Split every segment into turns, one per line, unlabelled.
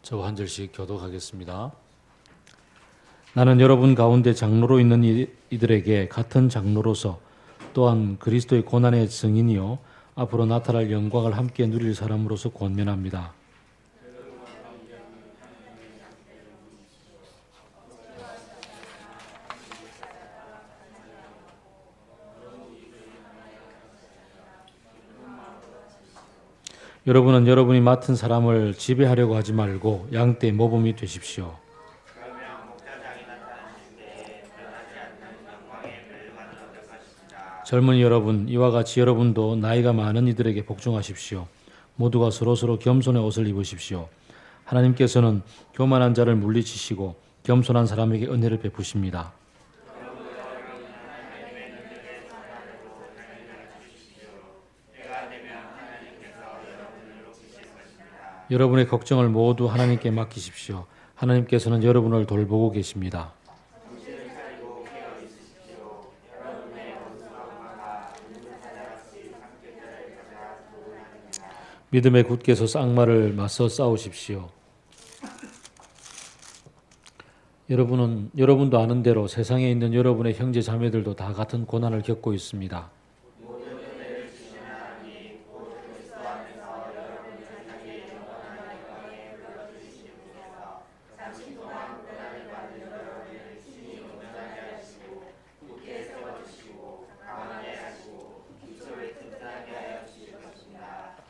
저와 한 절씩 교독하겠습니다. 나는 여러분 가운데 장로로 있는 이들에게 같은 장로로서 또한 그리스도의 고난의 증인이요 앞으로 나타날 영광을 함께 누릴 사람으로서 권면합니다. 여러분은 여러분이 맡은 사람을 지배하려고 하지 말고 양떼의 모범이 되십시오. 젊은이 여러분, 이와 같이 여러분도 나이가 많은 이들에게 복종하십시오. 모두가 서로서로 겸손의 옷을 입으십시오. 하나님께서는 교만한 자를 물리치시고 겸손한 사람에게 은혜를 베푸십니다. 여러분의 걱정을 모두 하나님께 맡기십시오. 하나님께서는 여러분을 돌보고 계십니다. 믿음에 굳게 서 쌍말을 맞서 싸우십시오. 여러분도 아는 대로 세상에 있는 여러분의 형제 자매들도 다 같은 고난을 겪고 있습니다.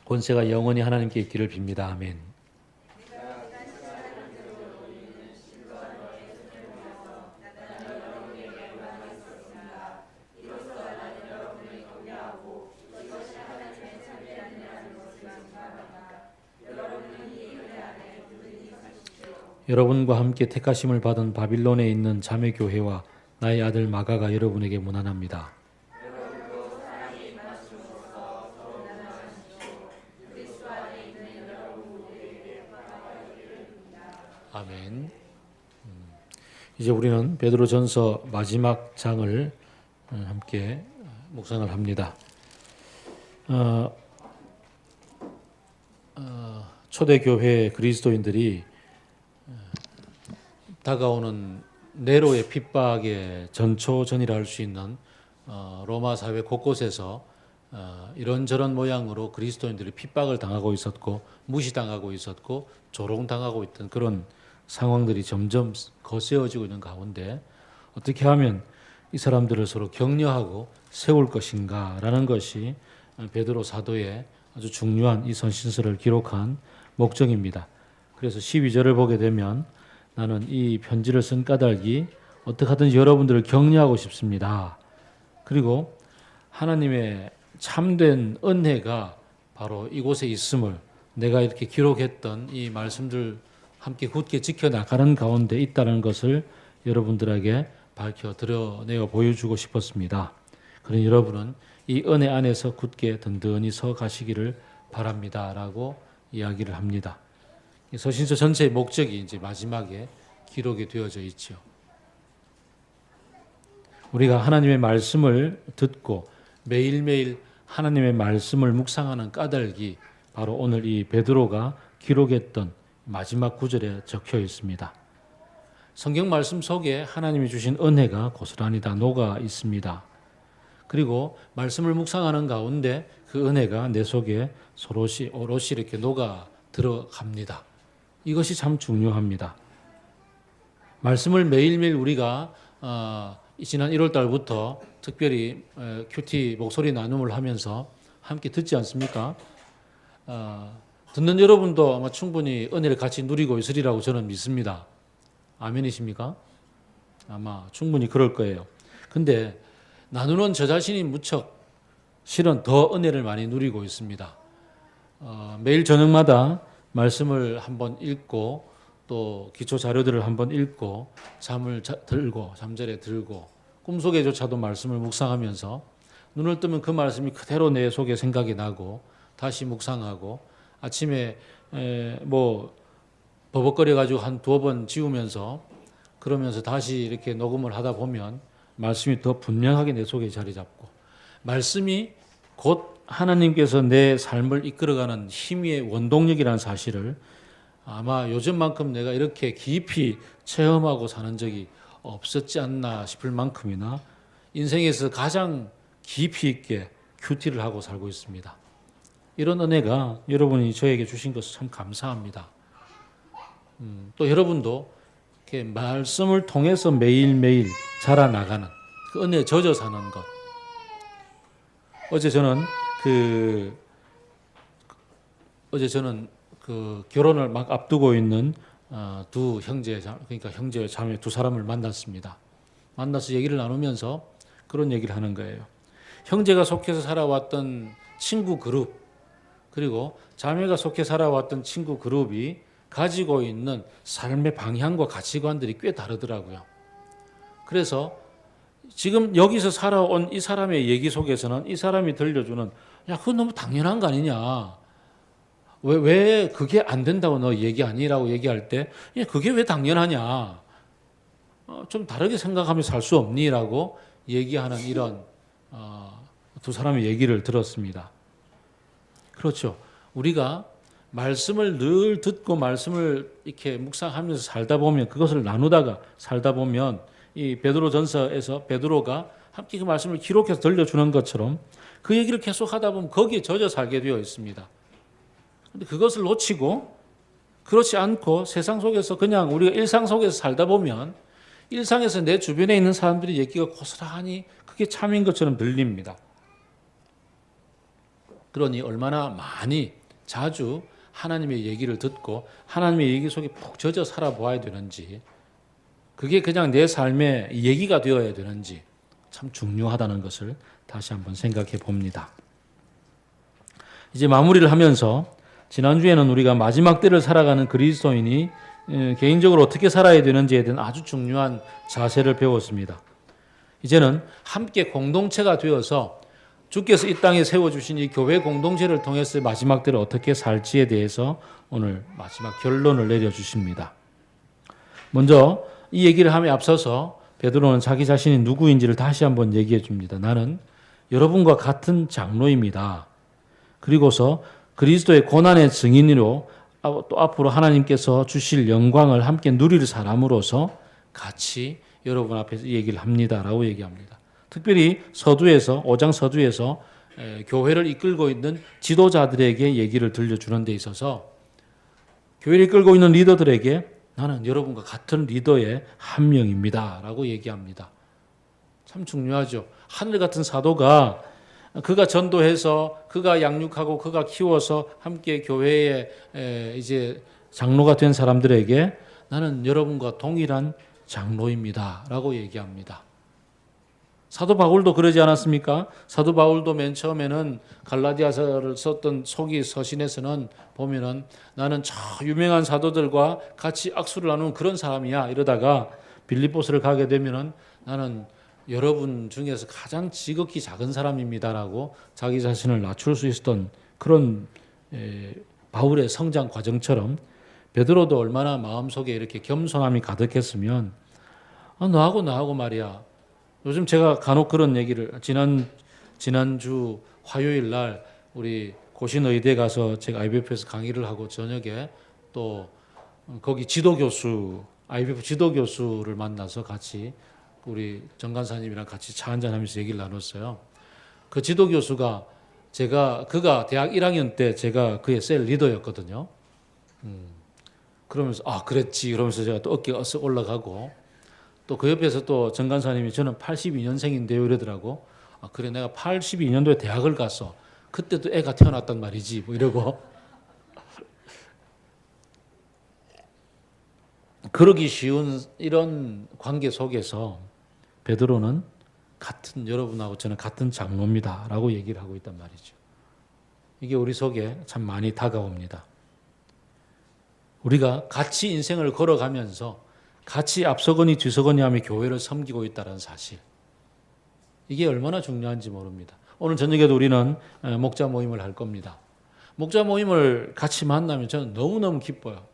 권세가 영원히 하나님께 있기를 빕니다. 아멘. 여러분과 함께 택하심을 받은 바빌론에 있는 자매교회와 나의 아들 마가가 여러분에게 문안합니다. 아멘. 이제 우리는 베드로전서 마지막 장을 함께 묵상을 합니다. 초대교회 그리스도인들이 다가오는 네로의 핍박의 전초전이라 할 수 있는 로마 사회 곳곳에서 이런저런 모양으로 그리스도인들이 핍박을 당하고 있었고 무시당하고 있었고 조롱당하고 있던 그런 상황들이 점점 거세어지고 있는 가운데 어떻게 하면 이 사람들을 서로 격려하고 세울 것인가라는 것이 베드로 사도의 아주 중요한 이 선신서를 기록한 목적입니다. 그래서 12절을 보게 되면 나는 이 편지를 쓴 까닭이 어떻게 하든지 여러분들을 격려하고 싶습니다. 그리고 하나님의 참된 은혜가 바로 이곳에 있음을 내가 이렇게 기록했던 이 말씀들 함께 굳게 지켜나가는 가운데 있다는 것을 여러분들에게 밝혀 드러내어 보여주고 싶었습니다. 그러니 여러분은 이 은혜 안에서 굳게 든든히 서 가시기를 바랍니다. 라고 이야기를 합니다. 서신서 전체의 목적이 이제 마지막에 기록이 되어져 있죠. 우리가 하나님의 말씀을 듣고 매일매일 하나님의 말씀을 묵상하는 까닭이 바로 오늘 이 베드로가 기록했던 마지막 구절에 적혀 있습니다. 성경 말씀 속에 하나님이 주신 은혜가 고스란히 다 녹아 있습니다. 그리고 말씀을 묵상하는 가운데 그 은혜가 내 속에 오롯이 이렇게 녹아 들어갑니다. 이것이 참 중요합니다. 말씀을 매일매일 우리가 지난 1월 달부터 특별히 큐티 목소리 나눔을 하면서 함께 듣지 않습니까? 듣는 여러분도 아마 충분히 은혜를 같이 누리고 있으리라고 저는 믿습니다. 아멘이십니까? 아마 충분히 그럴 거예요. 근데 나누는 저 자신이 무척 실은 더 은혜를 많이 누리고 있습니다. 매일 저녁마다 말씀을 한번 읽고 또 기초 자료들을 한번 읽고 잠자리에 들고 꿈속에조차도 말씀을 묵상하면서 눈을 뜨면 그 말씀이 그대로 내 속에 생각이 나고 다시 묵상하고 아침에 버벅거려 가지고 한 두어 번 지우면서 그러면서 다시 이렇게 녹음을 하다 보면 말씀이 더 분명하게 내 속에 자리 잡고 말씀이 곧 하나님께서 내 삶을 이끌어가는 힘의 원동력이라는 사실을 아마 요즘만큼 내가 이렇게 깊이 체험하고 사는 적이 없었지 않나 싶을 만큼이나 인생에서 가장 깊이 있게 큐티를 하고 살고 있습니다. 이런 은혜가 여러분이 저에게 주신 것을 참 감사합니다. 또 여러분도 이렇게 말씀을 통해서 매일매일 자라나가는 그 은혜에 젖어 사는 것. 어제 저는 결혼을 막 앞두고 있는 두 형제, 그러니까 형제 자매 두 사람을 만났습니다. 만나서 얘기를 나누면서 그런 얘기를 하는 거예요. 형제가 속해서 살아왔던 친구 그룹, 그리고 자매가 속해 살아왔던 친구 그룹이 가지고 있는 삶의 방향과 가치관들이 꽤 다르더라고요. 그래서 지금 여기서 살아온 이 사람의 얘기 속에서는 이 사람이 들려주는 야, 그건 너무 당연한 거 아니냐. 왜 그게 안 된다고 너 얘기하니라고 얘기할 때 그게 왜 당연하냐. 좀 다르게 생각하며 살 수 없니라고 얘기하는 이런 두 사람의 얘기를 들었습니다. 그렇죠. 우리가 말씀을 늘 듣고 말씀을 이렇게 묵상하면서 살다 보면 그것을 나누다가 살다 보면 이 베드로전서에서 베드로가 함께 그 말씀을 기록해서 들려주는 것처럼 그 얘기를 계속 하다 보면 거기에 젖어 살게 되어 있습니다. 그런데 그것을 놓치고 그렇지 않고 세상 속에서 그냥 우리가 일상 속에서 살다 보면 일상에서 내 주변에 있는 사람들이 얘기가 고스란히 그게 참인 것처럼 들립니다. 그러니 얼마나 많이 자주 하나님의 얘기를 듣고 하나님의 얘기 속에 푹 젖어 살아보아야 되는지, 그게 그냥 내 삶의 얘기가 되어야 되는지 참 중요하다는 것을 다시 한번 생각해 봅니다. 이제 마무리를 하면서 지난주에는 우리가 마지막 때를 살아가는 그리스도인이 개인적으로 어떻게 살아야 되는지에 대한 아주 중요한 자세를 배웠습니다. 이제는 함께 공동체가 되어서 주께서 이 땅에 세워주신 이 교회 공동체를 통해서 마지막 때를 어떻게 살지에 대해서 오늘 마지막 결론을 내려주십니다. 먼저 이 얘기를 함에 앞서서 베드로는 자기 자신이 누구인지를 다시 한번 얘기해 줍니다. 나는 여러분과 같은 장로입니다. 그리고서 그리스도의 고난의 증인으로 또 앞으로 하나님께서 주실 영광을 함께 누릴 사람으로서 같이 여러분 앞에서 얘기를 합니다라고 얘기합니다. 특별히 서두에서 5장 서두에서 교회를 이끌고 있는 지도자들에게 얘기를 들려주는 데 있어서 교회를 이끌고 있는 리더들에게 나는 여러분과 같은 리더의 한 명입니다 라고 얘기합니다. 참 중요하죠. 하늘 같은 사도가 그가 전도해서 그가 양육하고 그가 키워서 함께 교회에 이제 장로가 된 사람들에게 나는 여러분과 동일한 장로입니다 라고 얘기합니다. 사도 바울도 그러지 않았습니까? 사도 바울도 맨 처음에는 갈라디아서를 썼던 초기 서신에서는 보면은 나는 저 유명한 사도들과 같이 악수를 나누는 그런 사람이야 이러다가 빌립보스를 가게 되면은 나는 여러분 중에서 가장 지극히 작은 사람입니다라고 자기 자신을 낮출 수 있었던 그런 바울의 성장 과정처럼 베드로도 얼마나 마음속에 이렇게 겸손함이 가득했으면 너하고 말이야. 요즘 제가 간혹 그런 얘기를 지난주 화요일 날 우리 고신의대 가서 제가 IBF에서 강의를 하고 저녁에 또 거기 지도교수 IBF 지도교수를 만나서 같이 우리 정간사님이랑 같이 차 한잔하면서 얘기를 나눴어요. 그 지도교수가 그가 대학 1학년 때 제가 그의 셀 리더였거든요. 그러면서 그랬지 그러면서 제가 또 어깨가 어쓱 올라가고 또 그 옆에서 또 정간사님이 저는 82년생인데요 이러더라고. 그래 내가 82년도에 대학을 갔어. 그때도 애가 태어났단 말이지 뭐 이러고. 그러기 쉬운 이런 관계 속에서 베드로는 여러분하고 저는 같은 장로입니다 라고 얘기를 하고 있단 말이죠. 이게 우리 속에 참 많이 다가옵니다. 우리가 같이 인생을 걸어가면서 같이 앞서거니 뒤서거니 하며 교회를 섬기고 있다는 사실. 이게 얼마나 중요한지 모릅니다. 오늘 저녁에도 우리는 목자 모임을 할 겁니다. 목자 모임을 같이 만나면 저는 너무너무 기뻐요.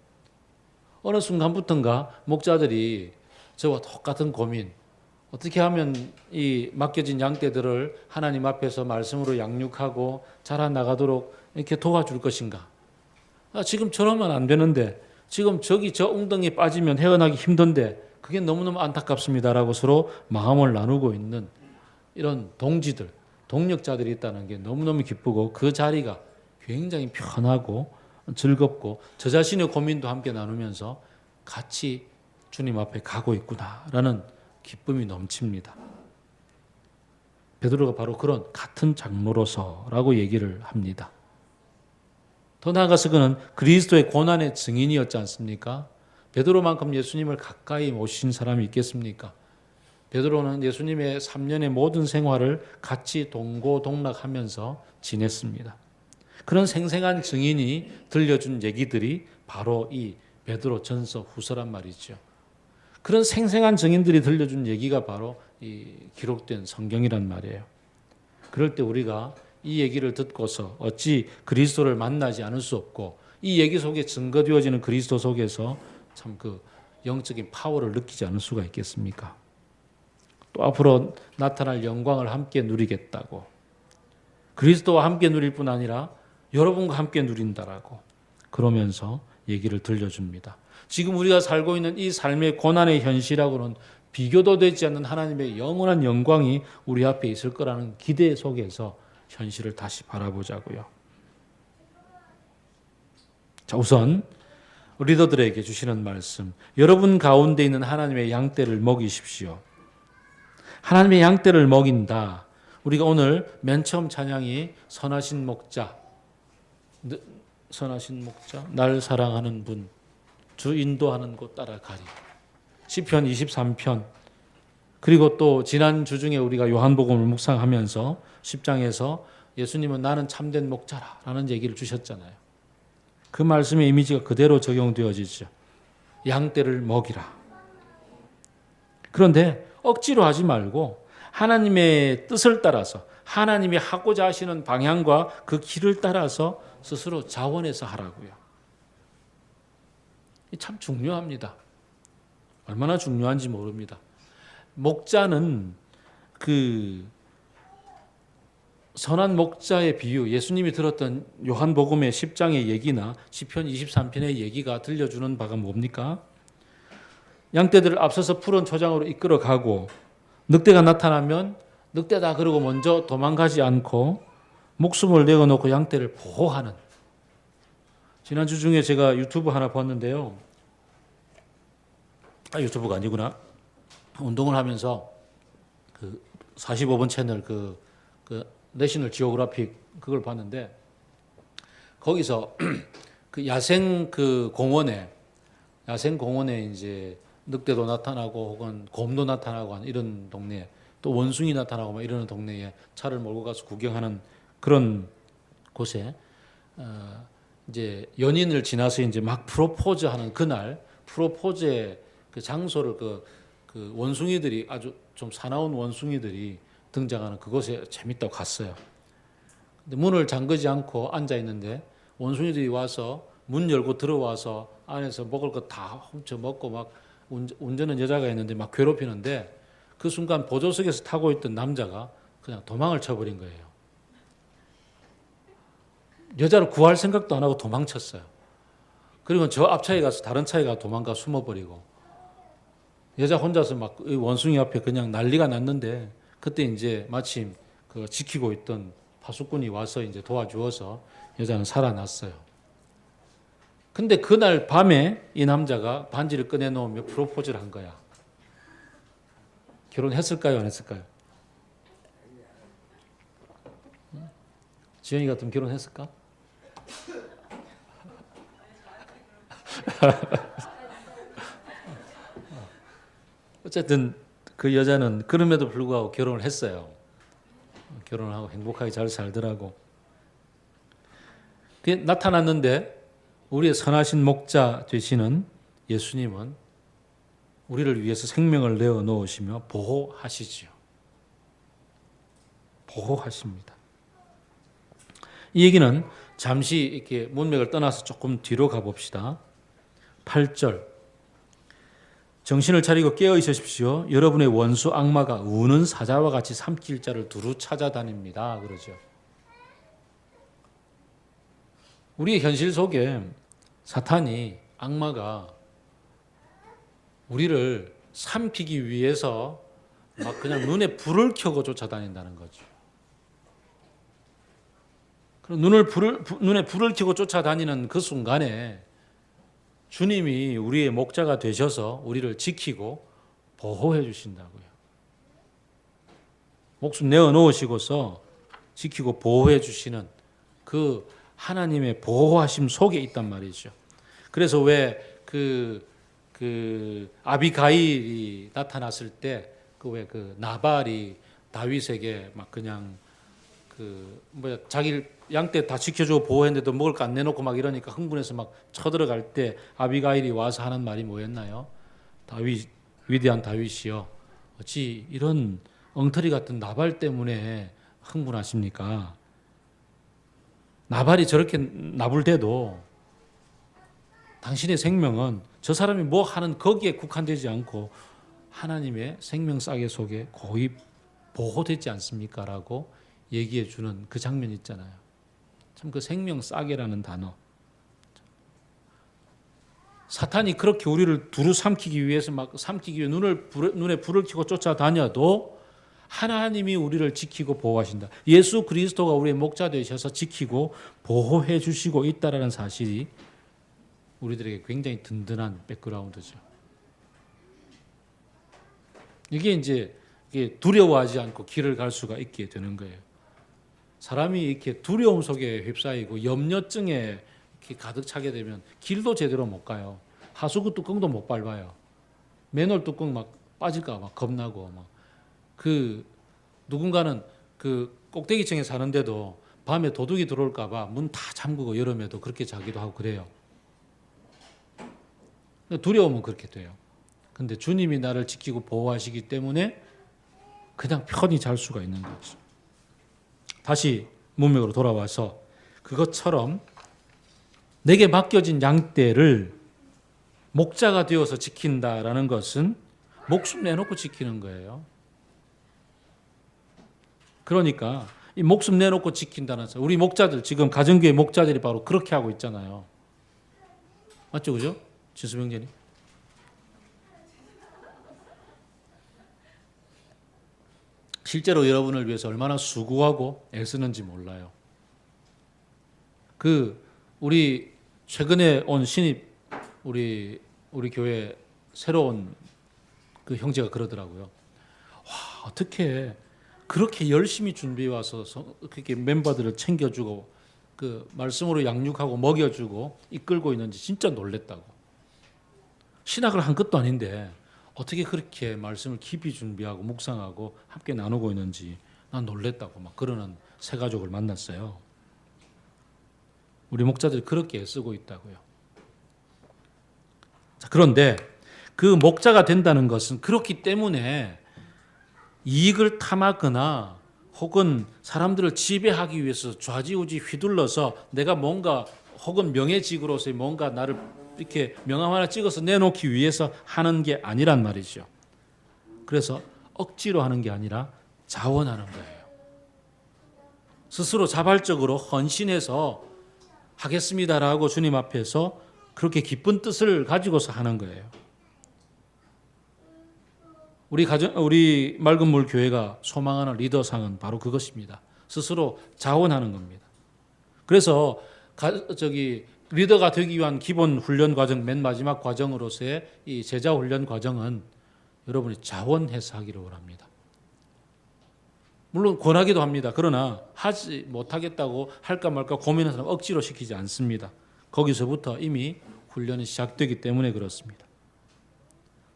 어느 순간부터인가 목자들이 저와 똑같은 고민, 어떻게 하면 이 맡겨진 양떼들을 하나님 앞에서 말씀으로 양육하고 자라나가도록 이렇게 도와줄 것인가. 지금처럼은 안 되는데 지금 저기 저 웅덩이에 빠지면 헤어나기 힘든데 그게 너무너무 안타깝습니다라고 서로 마음을 나누고 있는 이런 동지들, 동력자들이 있다는 게 너무너무 기쁘고 그 자리가 굉장히 편하고 즐겁고 저 자신의 고민도 함께 나누면서 같이 주님 앞에 가고 있구나라는 기쁨이 넘칩니다. 베드로가 바로 그런 같은 장로로서라고 얘기를 합니다. 더 나아가서 그는 그리스도의 고난의 증인이었지 않습니까? 베드로만큼 예수님을 가까이 모신 사람이 있겠습니까? 베드로는 예수님의 3년의 모든 생활을 같이 동고동락하면서 지냈습니다. 그런 생생한 증인이 들려준 얘기들이 바로 이 베드로 전서 후서란 말이죠. 그런 생생한 증인들이 들려준 얘기가 바로 이 기록된 성경이란 말이에요. 그럴 때 우리가 이 얘기를 듣고서 어찌 그리스도를 만나지 않을 수 없고 이 얘기 속에 증거되어지는 그리스도 속에서 참 그 영적인 파워를 느끼지 않을 수가 있겠습니까? 또 앞으로 나타날 영광을 함께 누리겠다고 그리스도와 함께 누릴 뿐 아니라 여러분과 함께 누린다라고 그러면서 얘기를 들려줍니다. 지금 우리가 살고 있는 이 삶의 고난의 현실하고는 비교도 되지 않는 하나님의 영원한 영광이 우리 앞에 있을 거라는 기대 속에서 현실을 다시 바라보자고요. 자, 우선 리더들에게 주시는 말씀, 여러분 가운데 있는 하나님의 양떼를 먹이십시오. 하나님의 양떼를 먹인다. 우리가 오늘 맨 처음 찬양이 선하신 목자, 날 사랑하는 분, 주 인도하는 곳 따라가리. 시편 23편. 그리고 또 지난 주 중에 우리가 요한복음을 묵상하면서 10장에서 예수님은 나는 참된 목자라라는 얘기를 주셨잖아요. 그 말씀의 이미지가 그대로 적용되어지죠. 양떼를 먹이라. 그런데 억지로 하지 말고 하나님의 뜻을 따라서 하나님이 하고자 하시는 방향과 그 길을 따라서 스스로 자원해서 하라고요. 참 중요합니다. 얼마나 중요한지 모릅니다. 목자는 그 선한 목자의 비유, 예수님이 들었던 요한복음의 10장의 얘기나 시편 23편의 얘기가 들려주는 바가 뭡니까? 양떼들을 앞서서 푸른 초장으로 이끌어가고 늑대가 나타나면 늑대다 그러고 먼저 도망가지 않고 목숨을 내어놓고 양떼를 보호하는. 지난주 중에 제가 유튜브 하나 봤는데요. 유튜브가 아니구나. 운동을 하면서 그 45번 채널 그 내셔널 지오그래픽 그걸 봤는데 거기서 그 야생 공원에 이제 늑대도 나타나고 혹은 곰도 나타나고 하는 이런 동네에 또 원숭이 나타나고 막 이러는 동네에 차를 몰고 가서 구경하는 그런 곳에 이제 연인을 지나서 이제 막 프로포즈하는 그날 프로포즈의 그 장소를 그 원숭이들이 아주 좀 사나운 원숭이들이 등장하는 그곳에 재밌다고 갔어요. 근데 문을 잠그지 않고 앉아 있는데 원숭이들이 와서 문 열고 들어와서 안에서 먹을 거 다 훔쳐 먹고 막 운전은 여자가 있는데 막 괴롭히는데 그 순간 보조석에서 타고 있던 남자가 그냥 도망을 쳐버린 거예요. 여자를 구할 생각도 안 하고 도망쳤어요. 그리고 저 앞차에 가서 다른 차에 가 도망가 숨어버리고 여자 혼자서 막 원숭이 앞에 그냥 난리가 났는데 그때 이제 마침 그 지키고 있던 파수꾼이 와서 이제 도와주어서 여자는 살아났어요. 근데 그날 밤에 이 남자가 반지를 꺼내놓으며 프로포즈를 한 거야. 결혼했을까요? 안 했을까요? 지영이 같으면 결혼했을까? 어쨌든 그 여자는 그럼에도 불구하고 결혼을 했어요. 결혼을 하고 행복하게 잘 살더라고. 그게 나타났는데 우리의 선하신 목자 되시는 예수님은 우리를 위해서 생명을 내어 놓으시며 보호하시지요. 보호하십니다. 이 얘기는 잠시 이렇게 문맥을 떠나서 조금 뒤로 가봅시다. 8절. 정신을 차리고 깨어 있으십시오. 여러분의 원수 악마가 우는 사자와 같이 삼킬 자를 두루 찾아다닙니다. 그러죠. 우리의 현실 속에 사탄이 악마가 우리를 삼키기 위해서 막 그냥 눈에 불을 켜고 쫓아다닌다는 거죠. 그럼 눈에 불을 켜고 쫓아다니는 그 순간에 주님이 우리의 목자가 되셔서 우리를 지키고 보호해 주신다고요. 목숨 내어 놓으시고서 지키고 보호해 주시는 그 하나님의 보호하심 속에 있단 말이죠. 그래서 왜 아비가일이 나타났을 때 그 나발이 다윗에게 막 그냥 자기 양떼 다 지켜주고 보호했는데도 먹을 거 안 내놓고 막 이러니까 흥분해서 막 쳐들어갈 때 아비가일이 와서 하는 말이 뭐였나요? 위대한 다윗이여, 어찌 이런 엉터리 같은 나발 때문에 흥분하십니까? 나발이 저렇게 나불대도 당신의 생명은 저 사람이 뭐 하는 거기에 국한되지 않고 하나님의 생명 싸개 속에 거의 보호되지 않습니까? 라고 얘기해 주는 그 장면 있잖아요. 참 그 생명 싸개라는 단어. 사탄이 그렇게 우리를 두루 삼키기 위해 눈에 불을 켜고 쫓아다녀도 하나님이 우리를 지키고 보호하신다. 예수 그리스도가 우리의 목자 되셔서 지키고 보호해 주시고 있다라는 사실이 우리들에게 굉장히 든든한 백그라운드죠. 이게 두려워하지 않고 길을 갈 수가 있게 되는 거예요. 사람이 이렇게 두려움 속에 휩싸이고 염려증에 이렇게 가득 차게 되면 길도 제대로 못 가요. 하수구 뚜껑도 못 밟아요. 맨홀 뚜껑 막 빠질까 봐 겁나고 누군가는 꼭대기층에 사는데도 밤에 도둑이 들어올까 봐 문 다 잠그고 여름에도 그렇게 자기도 하고 그래요. 두려움은 그렇게 돼요. 근데 주님이 나를 지키고 보호하시기 때문에 그냥 편히 잘 수가 있는 거죠. 다시 문맥으로 돌아와서 그것처럼 내게 맡겨진 양떼를 목자가 되어서 지킨다라는 것은 목숨 내놓고 지키는 거예요. 그러니까 이 목숨 내놓고 지킨다는 우리 목자들, 지금 가정교회 목자들이 바로 그렇게 하고 있잖아요. 맞죠, 그죠? 진수명제님. 실제로 여러분을 위해서 얼마나 수고하고 애쓰는지 몰라요. 우리 최근에 온 신입 우리 교회 새로운 그 형제가 그러더라고요. 와, 어떻게 그렇게 열심히 준비해 와서 그렇게 멤버들을 챙겨주고 그 말씀으로 양육하고 먹여주고 이끌고 있는지 진짜 놀랬다고. 신학을 한 것도 아닌데 어떻게 그렇게 말씀을 깊이 준비하고 묵상하고 함께 나누고 있는지 난 놀랬다고 막 그러는 새 가족을 만났어요. 우리 목자들이 그렇게 애쓰고 있다고요. 자, 그런데 그 목자가 된다는 것은 그렇기 때문에 이익을 탐하거나 혹은 사람들을 지배하기 위해서 좌지우지 휘둘러서 내가 뭔가 혹은 명예직으로서의 뭔가 나를 이렇게 명함 하나 찍어서 내놓기 위해서 하는 게 아니란 말이죠. 그래서 억지로 하는 게 아니라 자원하는 거예요. 스스로 자발적으로 헌신해서 하겠습니다라고 주님 앞에서 그렇게 기쁜 뜻을 가지고서 하는 거예요. 우리 맑은물 교회가 소망하는 리더상은 바로 그것입니다. 스스로 자원하는 겁니다. 그래서 리더가 되기 위한 기본 훈련 과정, 맨 마지막 과정으로서의 이 제자 훈련 과정은 여러분이 자원해서 하기를 원합니다. 물론 권하기도 합니다. 그러나 하지 못하겠다고 할까 말까 고민하는 사람 억지로 시키지 않습니다. 거기서부터 이미 훈련이 시작되기 때문에 그렇습니다.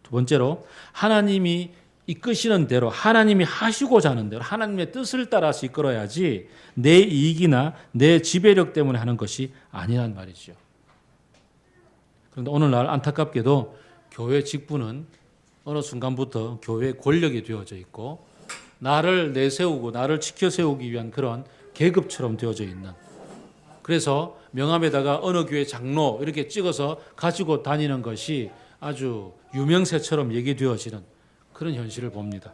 두 번째로 하나님이 이끄시는 대로 하나님이 하시고자 하는 대로 하나님의 뜻을 따라서 이끌어야지 내 이익이나 내 지배력 때문에 하는 것이 아니란 말이죠. 그런데 오늘날 안타깝게도 교회 직분은 어느 순간부터 교회의 권력이 되어져 있고 나를 내세우고 나를 지켜 세우기 위한 그런 계급처럼 되어져 있는, 그래서 명함에다가 어느 교회 장로 이렇게 찍어서 가지고 다니는 것이 아주 유명세처럼 얘기되어지는 그런 현실을 봅니다.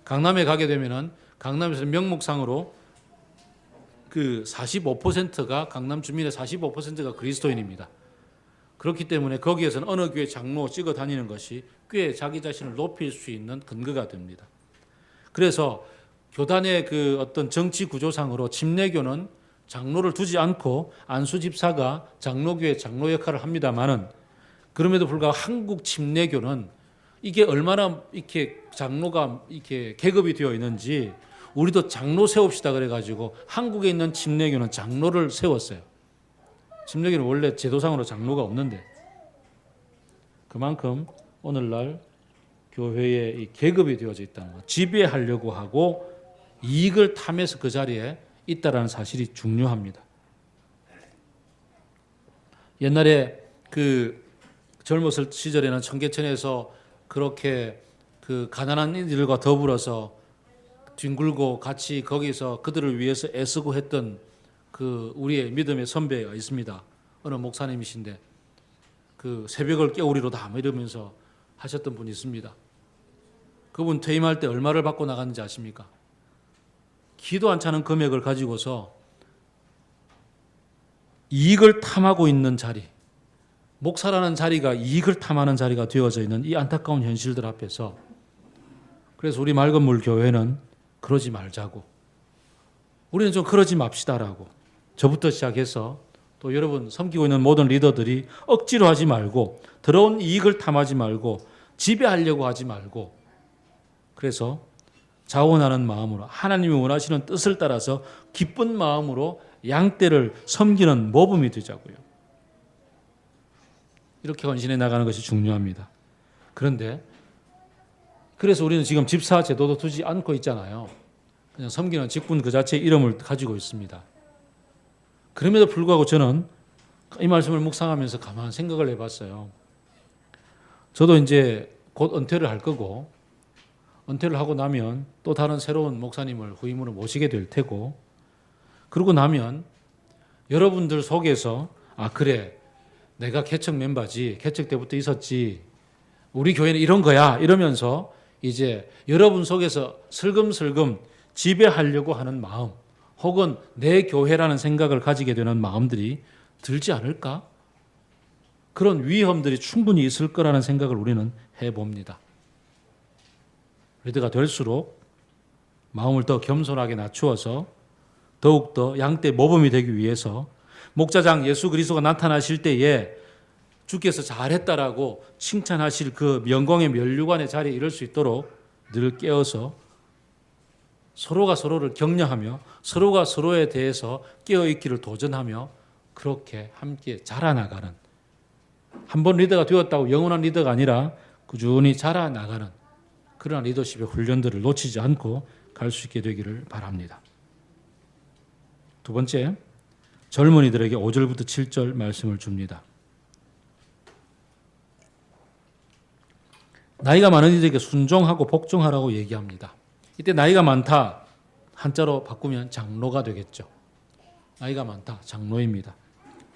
강남에 가게 되면은 강남에서 명목상으로 그 45%가 강남 주민의 45%가 그리스도인입니다. 그렇기 때문에 거기에서는 어느 교회 장로 찍어 다니는 것이 꽤 자기 자신을 높일 수 있는 근거가 됩니다. 그래서 교단의 그 어떤 정치 구조상으로 침례교는 장로를 두지 않고 안수 집사가 장로교의 장로 역할을 합니다만은, 그럼에도 불구하고 한국 침례교는 이게 얼마나 이렇게 장로가 이렇게 계급이 되어 있는지, 우리도 장로 세웁시다 그래가지고 한국에 있는 침례교는 장로를 세웠어요. 침례교는 원래 제도상으로 장로가 없는데, 그만큼 오늘날 교회에 이 계급이 되어져 있다는 것, 지배하려고 하고 이익을 탐해서 그 자리에 있다라는 사실이 중요합니다. 옛날에 그 젊었을 시절에는 청계천에서 그렇게 그 가난한 이들과 더불어서 뒹굴고 같이 거기서 그들을 위해서 애쓰고 했던 그 우리의 믿음의 선배가 있습니다. 어느 목사님이신데 그 새벽을 깨우리로다 이러면서 하셨던 분이 있습니다. 그분 퇴임할 때 얼마를 받고 나갔는지 아십니까? 기도 안 차는 금액을 가지고서 이익을 탐하고 있는 자리, 목사라는 자리가 이익을 탐하는 자리가 되어져 있는 이 안타까운 현실들 앞에서, 그래서 우리 맑은 물 교회는 그러지 말자고, 우리는 좀 그러지 맙시다라고, 저부터 시작해서 또 여러분 섬기고 있는 모든 리더들이 억지로 하지 말고, 더러운 이익을 탐하지 말고, 지배하려고 하지 말고, 그래서 자원하는 마음으로 하나님이 원하시는 뜻을 따라서 기쁜 마음으로 양떼를 섬기는 모범이 되자고요. 이렇게 헌신해 나가는 것이 중요합니다. 그런데 그래서 우리는 지금 집사 제도도 두지 않고 있잖아요. 그냥 섬기는 직분 그 자체의 이름을 가지고 있습니다. 그럼에도 불구하고 저는 이 말씀을 묵상하면서 가만 생각을 해봤어요. 저도 이제 곧 은퇴를 할 거고, 은퇴를 하고 나면 또 다른 새로운 목사님을 후임으로 모시게 될 테고, 그러고 나면 여러분들 속에서 그래 내가 개척 멤버지, 개척 때부터 있었지, 우리 교회는 이런 거야 이러면서 이제 여러분 속에서 슬금슬금 지배하려고 하는 마음, 혹은 내 교회라는 생각을 가지게 되는 마음들이 들지 않을까? 그런 위험들이 충분히 있을 거라는 생각을 우리는 해봅니다. 리더가 될수록 마음을 더 겸손하게 낮추어서 더욱더 양떼 모범이 되기 위해서 목자장 예수 그리스도가 나타나실 때에 주께서 잘했다라고 칭찬하실 그 영광의 면류관의 자리에 이를 수 있도록 늘 깨어서 서로가 서로를 격려하며 서로가 서로에 대해서 깨어있기를 도전하며 그렇게 함께 자라나가는, 한 번 리더가 되었다고 영원한 리더가 아니라 꾸준히 자라나가는 그러한 리더십의 훈련들을 놓치지 않고 갈 수 있게 되기를 바랍니다. 두 번째, 젊은이들에게 5절부터 7절 말씀을 줍니다. 나이가 많은 이들에게 순종하고 복종하라고 얘기합니다. 이때 나이가 많다 한자로 바꾸면 장로가 되겠죠. 나이가 많다 장로입니다.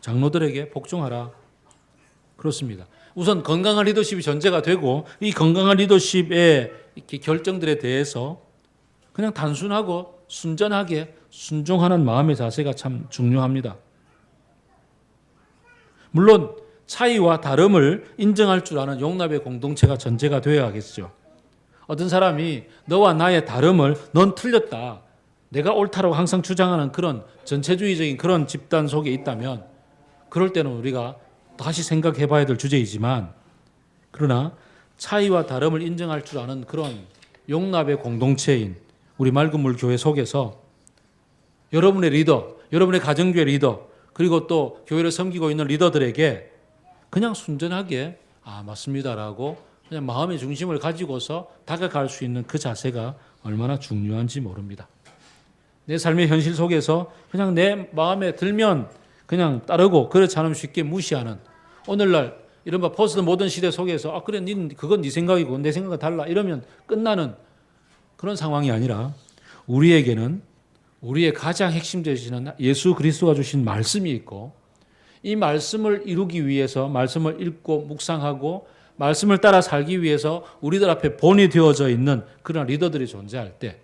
장로들에게 복종하라. 그렇습니다. 우선 건강한 리더십이 전제가 되고, 이 건강한 리더십의 이렇게 결정들에 대해서 그냥 단순하고 순전하게 순종하는 마음의 자세가 참 중요합니다. 물론 차이와 다름을 인정할 줄 아는 용납의 공동체가 전제가 되어야겠죠. 어떤 사람이 너와 나의 다름을 넌 틀렸다, 내가 옳다라고 항상 주장하는 그런 전체주의적인 그런 집단 속에 있다면 그럴 때는 우리가 다시 생각해 봐야 될 주제이지만, 그러나 차이와 다름을 인정할 줄 아는 그런 용납의 공동체인 우리 맑은 물 교회 속에서 여러분의 리더, 여러분의 가정교회 리더, 그리고 또 교회를 섬기고 있는 리더들에게 그냥 순전하게 맞습니다라고 그냥 마음의 중심을 가지고서 다가갈 수 있는 그 자세가 얼마나 중요한지 모릅니다. 내 삶의 현실 속에서 그냥 내 마음에 들면 그냥 따르고, 그렇지 않으면 쉽게 무시하는, 오늘날 이른바 포스트 모던 시대 속에서 그래 그건 네 생각이고 내 생각은 달라 이러면 끝나는 그런 상황이 아니라, 우리에게는 우리의 가장 핵심 되시는 예수 그리스도가 주신 말씀이 있고, 이 말씀을 이루기 위해서 말씀을 읽고 묵상하고 말씀을 따라 살기 위해서 우리들 앞에 본이 되어져 있는 그런 리더들이 존재할 때,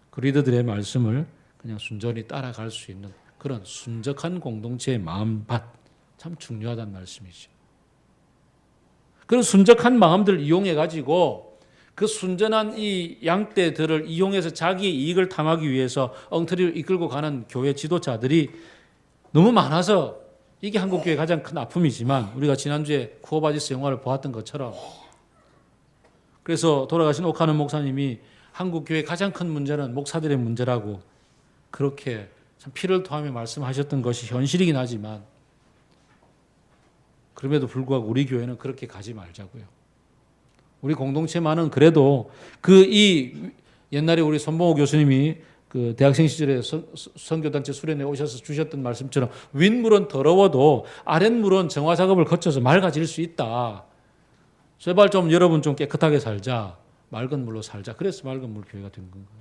그 리더들의 말씀을 그냥 순전히 따라갈 수 있는 그런 순적한 공동체의 마음밭, 참 중요하다는 말씀이죠. 그런 순적한 마음들을 이용해 가지고 그 순전한 이 양떼들을 이용해서 자기의 이익을 탐하기 위해서 엉터리를 이끌고 가는 교회 지도자들이 너무 많아서 이게 한국교회의 가장 큰 아픔이지만 우리가 지난주에 쿠어바디스 영화를 보았던 것처럼 그래서 돌아가신 오카는 목사님이 한국교회의 가장 큰 문제는 목사들의 문제라고 그렇게 참 피를 토하며 말씀하셨던 것이 현실이긴 하지만 그럼에도 불구하고 우리 교회는 그렇게 가지 말자고요. 우리 공동체만은 그래도 옛날에 우리 손봉호 교수님이 그 대학생 시절에 선교단체 수련회 오셔서 주셨던 말씀처럼 윗물은 더러워도 아랫물은 정화 작업을 거쳐서 맑아질 수 있다. 제발 좀 여러분 좀 깨끗하게 살자. 맑은 물로 살자. 그래서 맑은 물 교회가 된 건가요?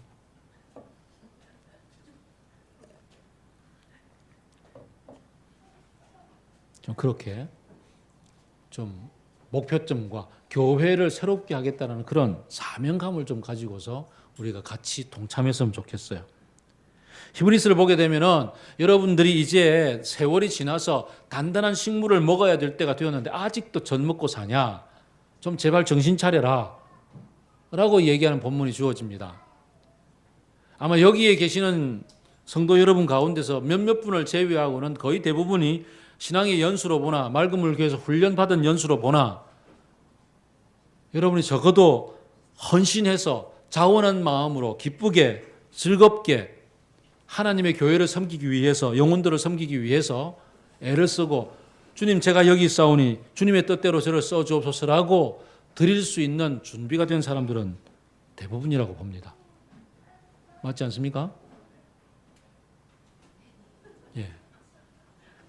좀 그렇게 좀 목표점과 교회를 새롭게 하겠다는 그런 사명감을 좀 가지고서 우리가 같이 동참했으면 좋겠어요. 히브리스를 보게 되면은 여러분들이 이제 세월이 지나서 단단한 식물을 먹어야 될 때가 되었는데 아직도 젖 먹고 사냐? 좀 제발 정신 차려라. 라고 얘기하는 본문이 주어집니다. 아마 여기에 계시는 성도 여러분 가운데서 몇몇 분을 제외하고는 거의 대부분이 신앙의 연수로 보나 맑은 물 교회에서 훈련받은 연수로 보나 여러분이 적어도 헌신해서 자원한 마음으로 기쁘게 즐겁게 하나님의 교회를 섬기기 위해서 영혼들을 섬기기 위해서 애를 쓰고 주님 제가 여기 있사오니 주님의 뜻대로 저를 써주옵소서라고 드릴 수 있는 준비가 된 사람들은 대부분이라고 봅니다. 맞지 않습니까? 예.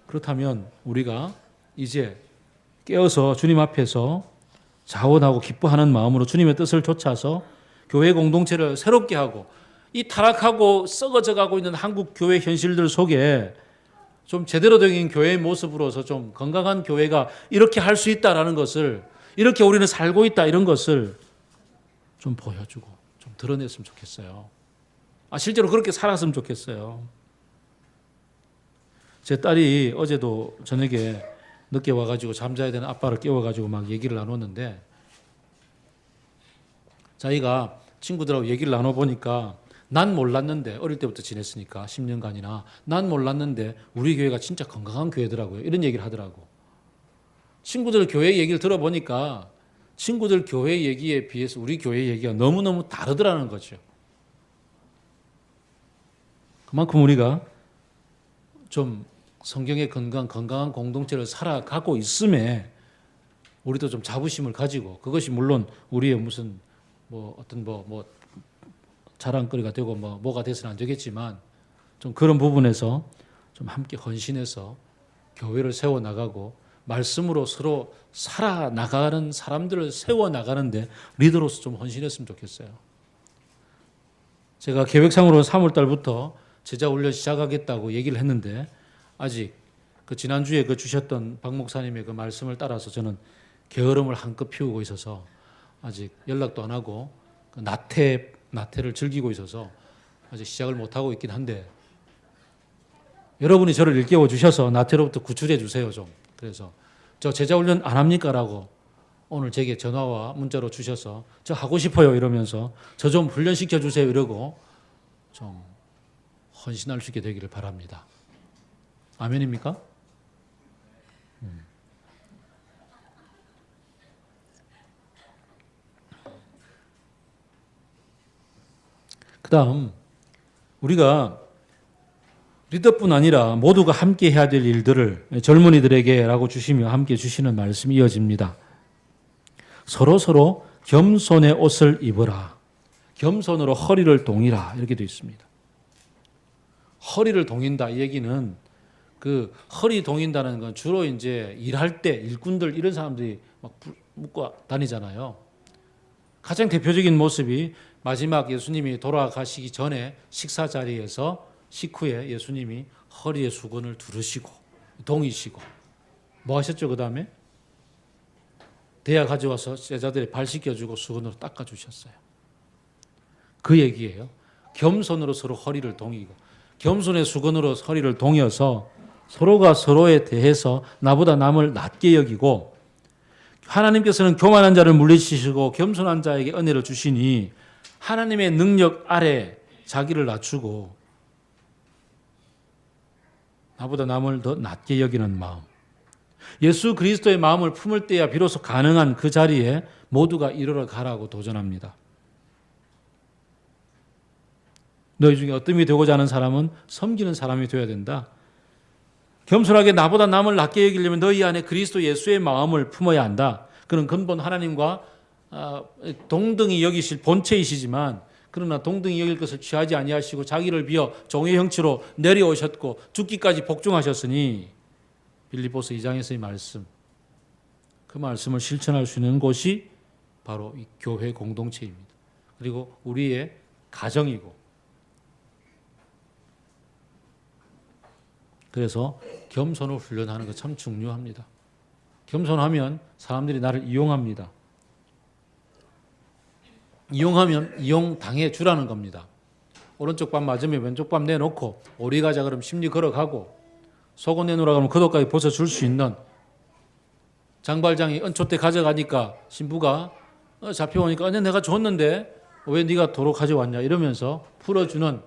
그렇다면 우리가 이제 깨어서 주님 앞에서 자원하고 기뻐하는 마음으로 주님의 뜻을 좇아서 교회 공동체를 새롭게 하고 이 타락하고 썩어져 가고 있는 한국 교회 현실들 속에 좀 제대로 된 교회의 모습으로서 좀 건강한 교회가 이렇게 할 수 있다라는 것을 이렇게 우리는 살고 있다 이런 것을 좀 보여주고 좀 드러냈으면 좋겠어요. 실제로 그렇게 살았으면 좋겠어요. 제 딸이 어제도 저녁에 늦게 와가지고 잠자야 되는 아빠를 깨워가지고 막 얘기를 나눴는데 자기가 친구들하고 얘기를 나눠보니까 난 몰랐는데 어릴 때부터 지냈으니까 10년간이나 난 몰랐는데 우리 교회가 진짜 건강한 교회더라고요. 이런 얘기를 하더라고. 친구들 교회 얘기를 들어보니까 친구들 교회 얘기에 비해서 우리 교회 얘기가 너무너무 다르더라는 거죠. 그만큼 우리가 좀 성경의 건강한 공동체를 살아가고 있음에 우리도 좀 자부심을 가지고 그것이 물론 우리의 무슨 어떤 자랑거리가 되고 뭐가 돼서는 안 되겠지만 좀 그런 부분에서 좀 함께 헌신해서 교회를 세워 나가고 말씀으로 서로 살아 나가는 사람들을 세워 나가는데 리더로서 좀 헌신했으면 좋겠어요. 제가 계획상으로 3월 달부터 제자 훈련 시작하겠다고 얘기를 했는데 아직 그 지난주에 주셨던 박 목사님의 그 말씀을 따라서 저는 게으름을 한껏 피우고 있어서 아직 연락도 안 하고 그 나태를 즐기고 있어서 아직 시작을 못 하고 있긴 한데 여러분이 저를 일깨워 주셔서 나태로부터 구출해 주세요 좀. 그래서 저 제자 훈련 안 합니까라고 오늘 제게 전화와 문자로 주셔서 저 하고 싶어요 이러면서 저 좀 훈련시켜 주세요 이러고 좀 헌신할 수 있게 되기를 바랍니다. 아멘입니까? 그 다음 우리가 리더뿐 아니라 모두가 함께 해야 될 일들을 젊은이들에게라고 주시며 함께 주시는 말씀이 이어집니다. 서로 겸손의 옷을 입어라. 겸손으로 허리를 동이라 이렇게 되어 있습니다. 허리를 동인다 이 얘기는 그 허리 동인다는 건 주로 이제 일할 때 일꾼들 이런 사람들이 막 묶고 다니잖아요. 가장 대표적인 모습이 마지막 예수님이 돌아가시기 전에 식사 자리에서 식후에 예수님이 허리에 수건을 두르시고 동이시고 뭐 하셨죠? 그 다음에 대야 가져와서 제자들이 발 씻겨주고 수건으로 닦아주셨어요. 그 얘기예요. 겸손으로 서로 허리를 동이고 겸손의 수건으로 허리를 동여서 서로가 서로에 대해서 나보다 남을 낮게 여기고 하나님께서는 교만한 자를 물리치시고 겸손한 자에게 은혜를 주시니 하나님의 능력 아래 자기를 낮추고 나보다 남을 더 낮게 여기는 마음. 예수 그리스도의 마음을 품을 때야 비로소 가능한 그 자리에 모두가 이르러 가라고 도전합니다. 너희 중에 어떤 이 되고자 하는 사람은 섬기는 사람이 되어야 된다. 겸손하게 나보다 남을 낮게 여기려면 너희 안에 그리스도 예수의 마음을 품어야 한다. 그는 근본 하나님과 동등히 여기실 본체이시지만 그러나 동등히 여길 것을 취하지 아니하시고 자기를 비어 종의 형체로 내려오셨고 죽기까지 복종하셨으니 빌립보서 2장에서의 말씀, 그 말씀을 실천할 수 있는 곳이 바로 이 교회 공동체입니다. 그리고 우리의 가정이고, 그래서 겸손을 훈련하는 거 참 중요합니다. 겸손하면 사람들이 나를 이용합니다. 이용하면 이용당해 주라는 겁니다. 오른쪽 밥 맞으면 왼쪽 밥 내놓고 오리 가자 그러면 심리 걸어가고 속옷 내놓으라 그러면 겉옷까지 벗어줄 수 있는, 장발장이 은초 때 가져가니까 신부가 잡혀오니까 아니 내가 줬는데 왜 네가 도로 가져왔냐 이러면서 풀어주는,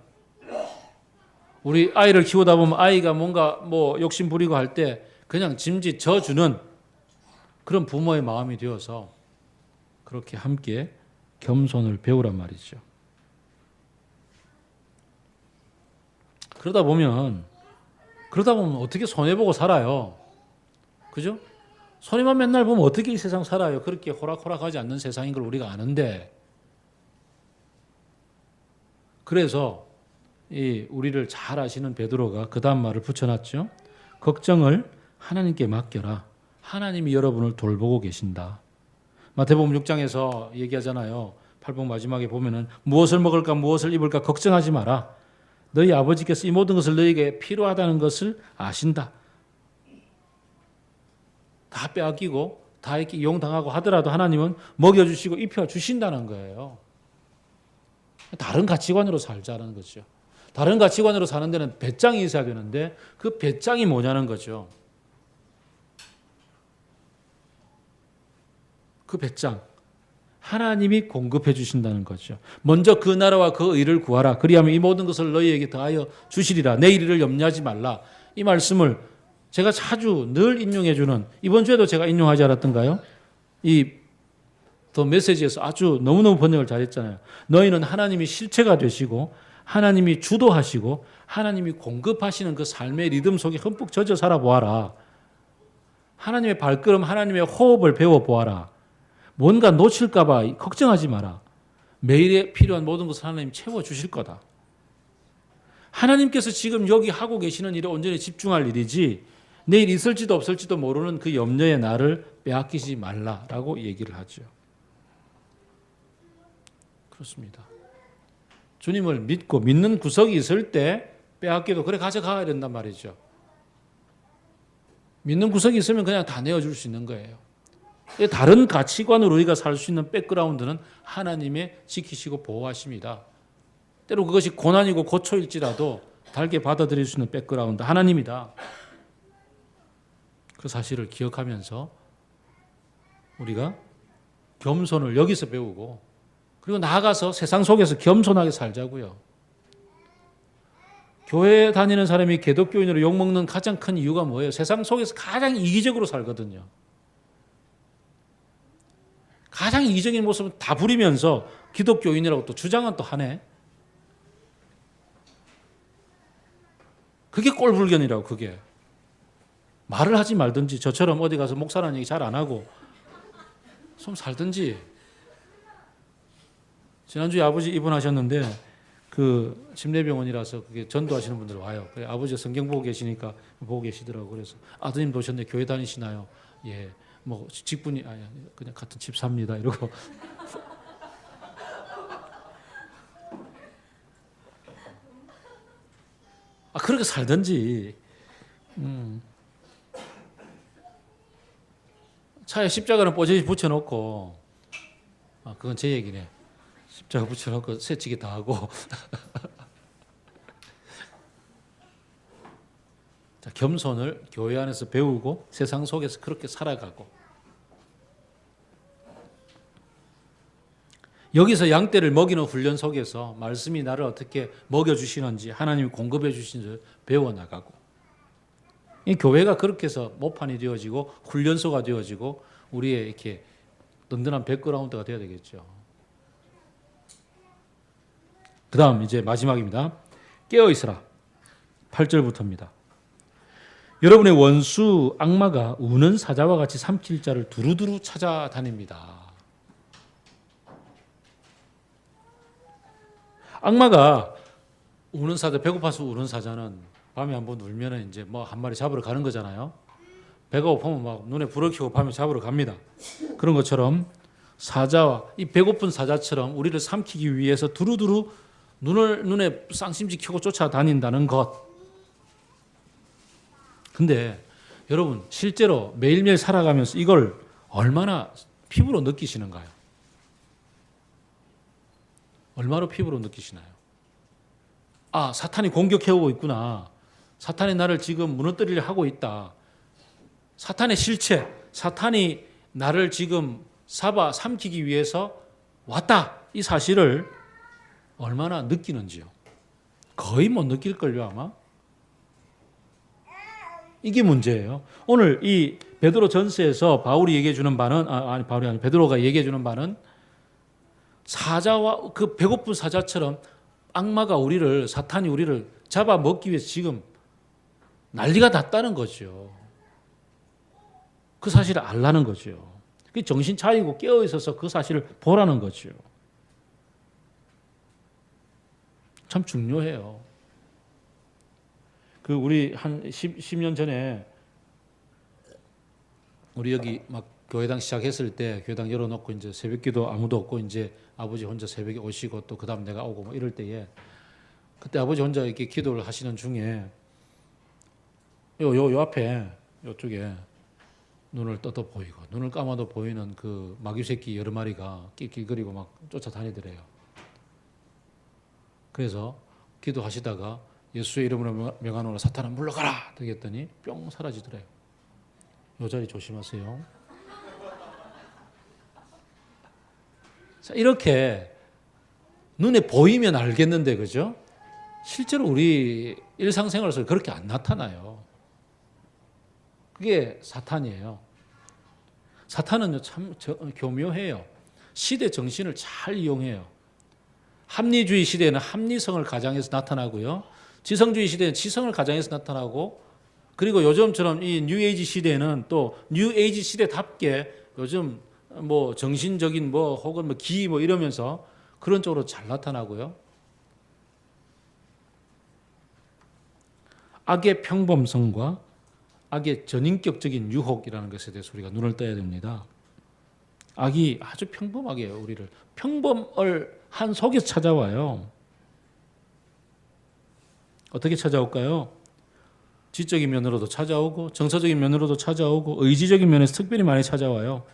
우리 아이를 키우다 보면 아이가 뭔가 욕심 부리고 할 때 그냥 짐짓 져주는 그런 부모의 마음이 되어서 그렇게 함께 겸손을 배우란 말이죠. 그러다 보면 어떻게 손해보고 살아요. 그죠? 손해만 맨날 보면 어떻게 이 세상 살아요. 그렇게 호락호락하지 않는 세상인 걸 우리가 아는데, 그래서 우리를 잘 아시는 베드로가 그 다음 말을 붙여놨죠. 걱정을 하나님께 맡겨라. 하나님이 여러분을 돌보고 계신다. 마태복음 6장에서 얘기하잖아요. 8복 마지막에 보면은 무엇을 먹을까 무엇을 입을까 걱정하지 마라. 너희 아버지께서 이 모든 것을 너희에게 필요하다는 것을 아신다. 다 빼앗기고 다 이렇게 이용당하고 하더라도 하나님은 먹여주시고 입혀주신다는 거예요. 다른 가치관으로 살자는 거죠. 다른 가치관으로 사는 데는 배짱이 있어야 되는데 그 배짱이 뭐냐는 거죠. 그 배짱, 하나님이 공급해 주신다는 거죠. 먼저 그 나라와 그 의를 구하라. 그리하면 이 모든 것을 너희에게 더하여 주시리라. 내일 일을 염려하지 말라. 이 말씀을 제가 자주 늘 인용해 주는, 이번 주에도 제가 인용하지 않았던가요? 이 더 메시지에서 아주 너무너무 번역을 잘했잖아요. 너희는 하나님이 실체가 되시고 하나님이 주도하시고 하나님이 공급하시는 그 삶의 리듬 속에 흠뻑 젖어 살아보아라. 하나님의 발걸음, 하나님의 호흡을 배워보아라. 뭔가 놓칠까 봐 걱정하지 마라. 매일에 필요한 모든 것을 하나님 채워주실 거다. 하나님께서 지금 여기 하고 계시는 일에 온전히 집중할 일이지 내일 있을지도 없을지도 모르는 그 염려에 나를 빼앗기지 말라라고 얘기를 하죠. 그렇습니다. 주님을 믿고 믿는 구석이 있을 때 빼앗겨도 그래 가져가야 된단 말이죠. 믿는 구석이 있으면 그냥 다 내어줄 수 있는 거예요. 다른 가치관으로 우리가 살 수 있는 백그라운드는 하나님의 지키시고 보호하십니다. 때로 그것이 고난이고 고초일지라도 달게 받아들일 수 있는 백그라운드 하나님이다. 그 사실을 기억하면서 우리가 겸손을 여기서 배우고 그리고 나아가서 세상 속에서 겸손하게 살자고요. 교회 다니는 사람이 개독교인으로 욕먹는 가장 큰 이유가 뭐예요? 세상 속에서 가장 이기적으로 살거든요. 가장 이기적인 모습은 다 부리면서 기독교인이라고 또 주장은 또 하네. 그게 꼴불견이라고. 그게 말을 하지 말든지 저처럼 어디 가서 목사라는 얘기 잘 안 하고 좀 살든지. 지난주에 아버지 입원하셨는데 그 심내병원이라서 그게 전도하시는 분들 와요. 그래, 아버지가 성경 보고 계시니까 보고 계시더라고. 그래서 아드님 오셨는데 교회 다니시나요? 예, 뭐 직분이 아니 그냥 같은 집 삽니다. 이러고. 그렇게 살든지. 차에 십자가는 뽀재지 붙여놓고, 그건 제 얘기네. 십자가 붙여놓고 새치기 다 하고. 자, 겸손을 교회 안에서 배우고 세상 속에서 그렇게 살아가고, 여기서 양떼를 먹이는 훈련 속에서 말씀이 나를 어떻게 먹여주시는지, 하나님이 공급해 주시는지 배워나가고, 이 교회가 그렇게 해서 모판이 되어지고 훈련소가 되어지고 우리의 이렇게 든든한 백그라운드가 되어야 되겠죠. 그 다음 이제 마지막입니다. 깨어있으라. 8절부터입니다. 여러분의 원수 악마가 우는 사자와 같이 삼킬 자를 두루두루 찾아다닙니다. 악마가 우는 사자, 배고파서 우는 사자는 밤에 한번 울면은 이제 뭐 한 마리 잡으러 가는 거잖아요. 배가 고프면 막 눈에 불을 켜고 밤에 잡으러 갑니다. 그런 것처럼 사자와 이 배고픈 사자처럼 우리를 삼키기 위해서 두루두루 눈에 쌍심지 켜고 쫓아다닌다는 것. 근데 여러분 실제로 매일매일 살아가면서 이걸 얼마나 피부로 느끼시는가요? 얼마나 피부로 느끼시나요? 아, 사탄이 공격해오고 있구나. 사탄이 나를 지금 무너뜨리려 하고 있다. 사탄의 실체, 사탄이 나를 지금 삼키기 위해서 왔다. 이 사실을 얼마나 느끼는지요. 거의 못 느낄걸요, 아마. 이게 문제예요. 오늘 이 베드로 전서에서 바울이 얘기해 주는 바는, 바울이 아니 베드로가 얘기해 주는 바는 사자와 그 배고픈 사자처럼 악마가 사탄이 우리를 잡아먹기 위해서 지금 난리가 났다는 거죠. 그 사실을 알라는 거죠. 정신 차리고 깨어 있어서 그 사실을 보라는 거죠. 참 중요해요. 우리 한 10년 전에 우리 여기 막 교회당 시작했을 때 교회당 열어놓고 이제 새벽기도 아무도 없고 이제 아버지 혼자 새벽에 오시고 또 그다음 내가 오고 뭐 이럴 때에 그때 아버지 혼자 이렇게 기도를 하시는 중에 요 앞에 요쪽에 눈을 떠도 보이고 눈을 감아도 보이는 그 마귀 새끼 여러 마리가 낄낄거리고 막 쫓아다니더래요. 그래서 기도하시다가 예수의 이름으로 명하노라 사탄아 물러가라 그랬더니 뿅 사라지더래요. 요 자리 조심하세요. 자, 이렇게 눈에 보이면 알겠는데 그죠? 실제로 우리 일상생활에서 그렇게 안 나타나요. 그게 사탄이에요. 사탄은 참 교묘해요. 시대 정신을 잘 이용해요. 합리주의 시대에는 합리성을 가장해서 나타나고요. 지성주의 시대에는 지성을 가장해서 나타나고, 그리고 요즘처럼 이 뉴에이지 시대에는 또 뉴에이지 시대답게 요즘 뭐 정신적인 뭐 혹은 뭐 기 뭐 이러면서 그런 쪽으로 잘 나타나고요. 악의 평범성과 악의 전인격적인 유혹이라는 것에 대해서 우리가 눈을 떠야 됩니다. 악이 아주 평범하게 우리를 평범을 한 속에서 찾아와요. 어떻게 찾아올까요? 지적인 면으로도 찾아오고 정서적인 면으로도 찾아오고 의지적인 면에서 특별히 많이 찾아와요.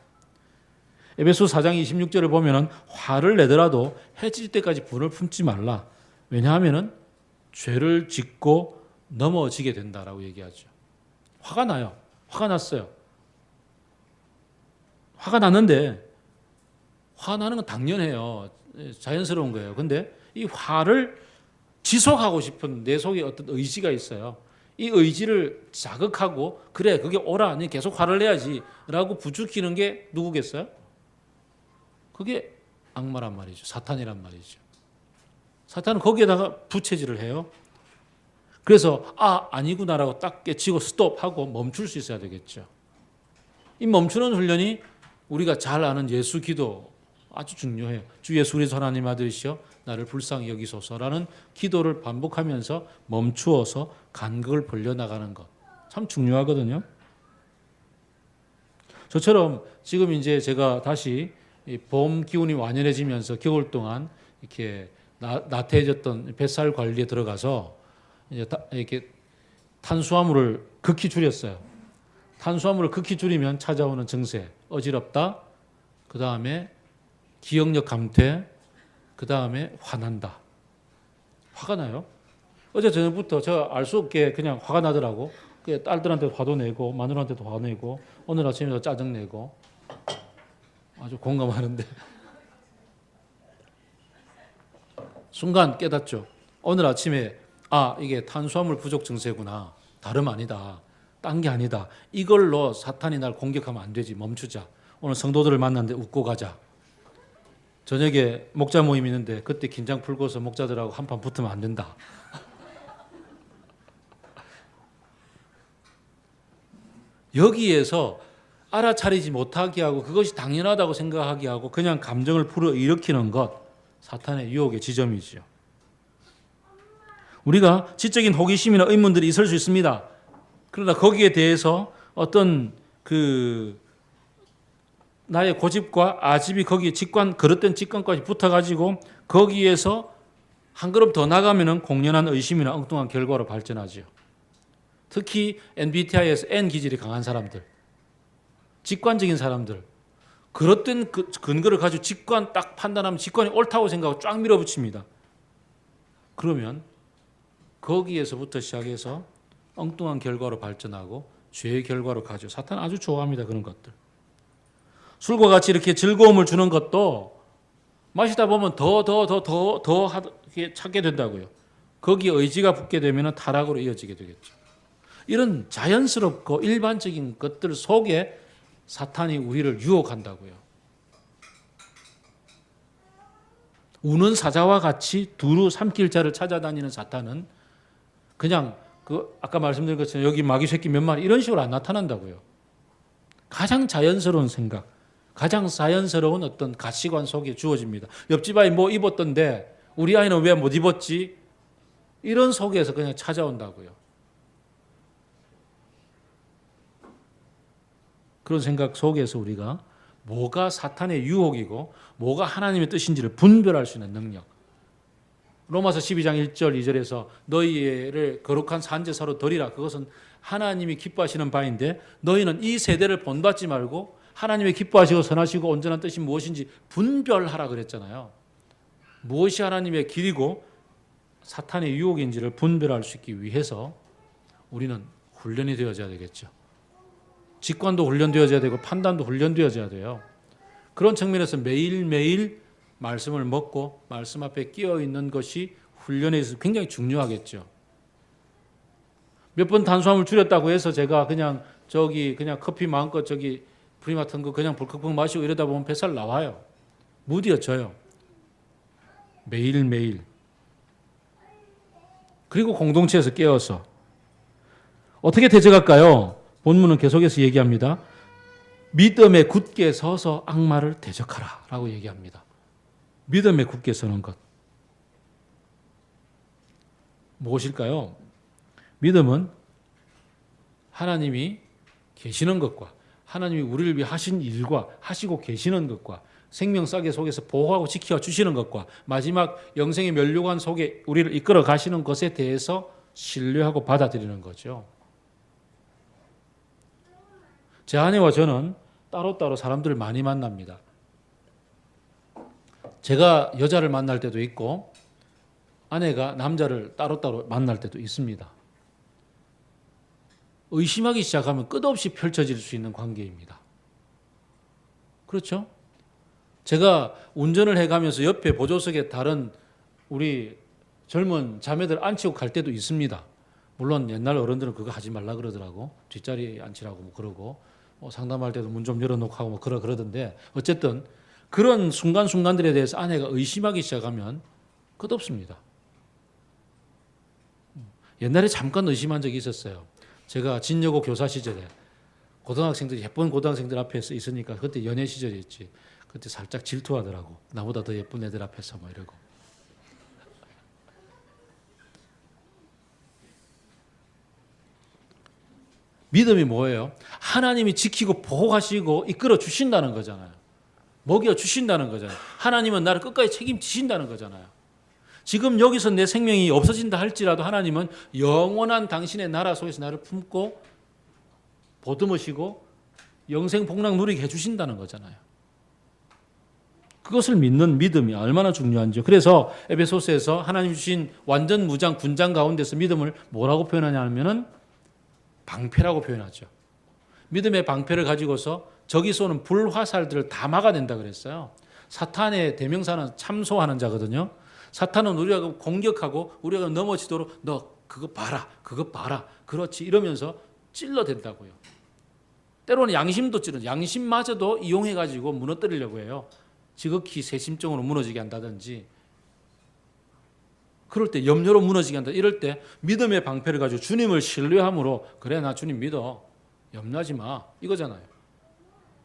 에베소 4장 26절을 보면은 화를 내더라도 해질 때까지 분을 품지 말라. 왜냐하면은 죄를 짓고 넘어지게 된다라고 얘기하죠. 화가 나요. 화가 났어요. 화가 났는데 화 나는 건 당연해요. 자연스러운 거예요. 근데 이 화를 지속하고 싶은 내 속에 어떤 의지가 있어요. 이 의지를 자극하고 그래 그게 옳아 계속 화를 내야지 라고 부추기는 게 누구겠어요? 그게 악마란 말이죠. 사탄이란 말이죠. 사탄은 거기에다가 부채질을 해요. 그래서 아니구나라고 딱 깨치고 스톱하고 멈출 수 있어야 되겠죠. 이 멈추는 훈련이 우리가 잘 아는 예수 기도 아주 중요해요. 주 예수 그리스도 하나님 아들이시여 나를 불쌍히 여기소서라는 기도를 반복하면서 멈추어서 간격을 벌려나가는 것 참 중요하거든요. 저처럼 지금 이제 제가 다시 봄 기운이 완연해지면서 겨울 동안 이렇게 나태해졌던 뱃살 관리에 들어가서 이렇게 탄수화물을 극히 줄였어요. 탄수화물을 극히 줄이면 찾아오는 증세, 어지럽다, 그 다음에 기억력 감퇴, 그 다음에 화난다. 화가 나요. 어제 저녁부터 제가 알 수 없게 그냥 화가 나더라고. 그 딸들한테도 화도 내고 마누라한테도 화 내고 오늘 아침에도 짜증 내고 아주 공감하는데 순간 깨닫죠. 오늘 아침에 이게 탄수화물 부족 증세구나. 다름 아니다. 딴 게 아니다. 이걸로 사탄이 날 공격하면 안 되지. 멈추자. 오늘 성도들을 만났는데 웃고 가자. 저녁에 목자 모임 있는데 그때 긴장 풀고서 목자들하고 한판 붙으면 안 된다. 여기에서 알아차리지 못하게 하고 그것이 당연하다고 생각하게 하고 그냥 감정을 불어일으키는 것, 사탄의 유혹의 지점이죠. 우리가 지적인 호기심이나 의문들이 있을 수 있습니다. 그러나 거기에 대해서 어떤 나의 고집과 아집이 거기에 그릇된 직관까지 붙어가지고 거기에서 한 걸음 더 나가면은 공연한 의심이나 엉뚱한 결과로 발전하죠. 특히 MBTI에서 N 기질이 강한 사람들, 직관적인 사람들, 그릇된 근거를 가지고 직관 딱 판단하면 직관이 옳다고 생각하고 쫙 밀어붙입니다. 그러면 거기에서부터 시작해서 엉뚱한 결과로 발전하고 죄의 결과로 가죠. 사탄은 아주 좋아합니다. 그런 것들. 술과 같이 이렇게 즐거움을 주는 것도 마시다 보면 더 찾게 된다고요. 거기에 의지가 붙게 되면 타락으로 이어지게 되겠죠. 이런 자연스럽고 일반적인 것들 속에 사탄이 우리를 유혹한다고요. 우는 사자와 같이 두루 삼킬 자를 찾아다니는 사탄은 그냥 아까 말씀드린 것처럼 여기 마귀 새끼 몇 마리 이런 식으로 안 나타난다고요. 가장 자연스러운 생각, 가장 자연스러운 어떤 가치관 속에 주어집니다. 옆집 아이 뭐 입었던데 우리 아이는 왜 못 입었지? 이런 속에서 그냥 찾아온다고요. 그런 생각 속에서 우리가 뭐가 사탄의 유혹이고 뭐가 하나님의 뜻인지를 분별할 수 있는 능력. 로마서 12장 1절 2절에서 너희를 거룩한 산제사로 드리라. 그것은 하나님이 기뻐하시는 바인데 너희는 이 세대를 본받지 말고 하나님의 기뻐하시고 선하시고 온전한 뜻이 무엇인지 분별하라 그랬잖아요. 무엇이 하나님의 길이고 사탄의 유혹인지를 분별할 수 있기 위해서 우리는 훈련이 되어져야 되겠죠. 직관도 훈련되어져야 되고 판단도 훈련되어져야 돼요. 그런 측면에서 매일매일 말씀을 먹고 말씀 앞에 끼어 있는 것이 훈련에 있어서 굉장히 중요하겠죠. 몇 번 탄수화물 줄였다고 해서 제가 그냥 커피 마음껏 프리마트 거 그냥 벌컥벌컥 마시고 이러다 보면 뱃살 나와요. 무디어져요. 매일매일. 그리고 공동체에서 깨어서 어떻게 대적할까요? 본문은 계속해서 얘기합니다. 믿음에 굳게 서서 악마를 대적하라 라고 얘기합니다. 믿음에 굳게 서는 것. 무엇일까요? 믿음은 하나님이 계시는 것과 하나님이 우리를 위해 하신 일과 하시고 계시는 것과 생명싸개 속에서 보호하고 지켜 주시는 것과 마지막 영생의 면류관 속에 우리를 이끌어 가시는 것에 대해서 신뢰하고 받아들이는 거죠. 제 아내와 저는 따로따로 사람들을 많이 만납니다. 제가 여자를 만날 때도 있고 아내가 남자를 따로따로 만날 때도 있습니다. 의심하기 시작하면 끝없이 펼쳐질 수 있는 관계입니다. 그렇죠? 제가 운전을 해가면서 옆에 보조석에 다른 우리 젊은 자매들 앉히고 갈 때도 있습니다. 물론 옛날 어른들은 그거 하지 말라 그러더라고. 뒷자리에 앉히라고 뭐 그러고 상담할 때도 문 좀 열어놓고 하고 뭐 그러던데 어쨌든 그런 순간순간들에 대해서 아내가 의심하기 시작하면 끝없습니다. 옛날에 잠깐 의심한 적이 있었어요. 제가 진여고 교사 시절에 예쁜 고등학생들 앞에서 있으니까 그때 연애 시절이었지. 그때 살짝 질투하더라고. 나보다 더 예쁜 애들 앞에서 뭐 이러고. 믿음이 뭐예요? 하나님이 지키고 보호하시고 이끌어 주신다는 거잖아요. 먹여 주신다는 거잖아요. 하나님은 나를 끝까지 책임지신다는 거잖아요. 지금 여기서 내 생명이 없어진다 할지라도 하나님은 영원한 당신의 나라 속에서 나를 품고 보듬으시고 영생 복락 누리게 해주신다는 거잖아요. 그것을 믿는 믿음이 얼마나 중요한지요. 그래서 에베소서에서 하나님 주신 완전 무장 군장 가운데서 믿음을 뭐라고 표현하냐 하면은 방패라고 표현하죠. 믿음의 방패를 가지고서 적이 쏘는 불화살들을 다 막아낸다 그랬어요. 사탄의 대명사는 참소하는 자거든요. 사탄은 우리가 공격하고 우리가 넘어지도록 너 그거 봐라, 그거 봐라, 그렇지 이러면서 찔러댄다고요. 때로는 양심도 양심마저도 이용해가지고 무너뜨리려고 해요. 지극히 세심적으로 무너지게 한다든지, 그럴 때 염려로 무너지게 한다. 이럴 때 믿음의 방패를 가지고 주님을 신뢰함으로 그래 나 주님 믿어, 염려하지 마 이거잖아요.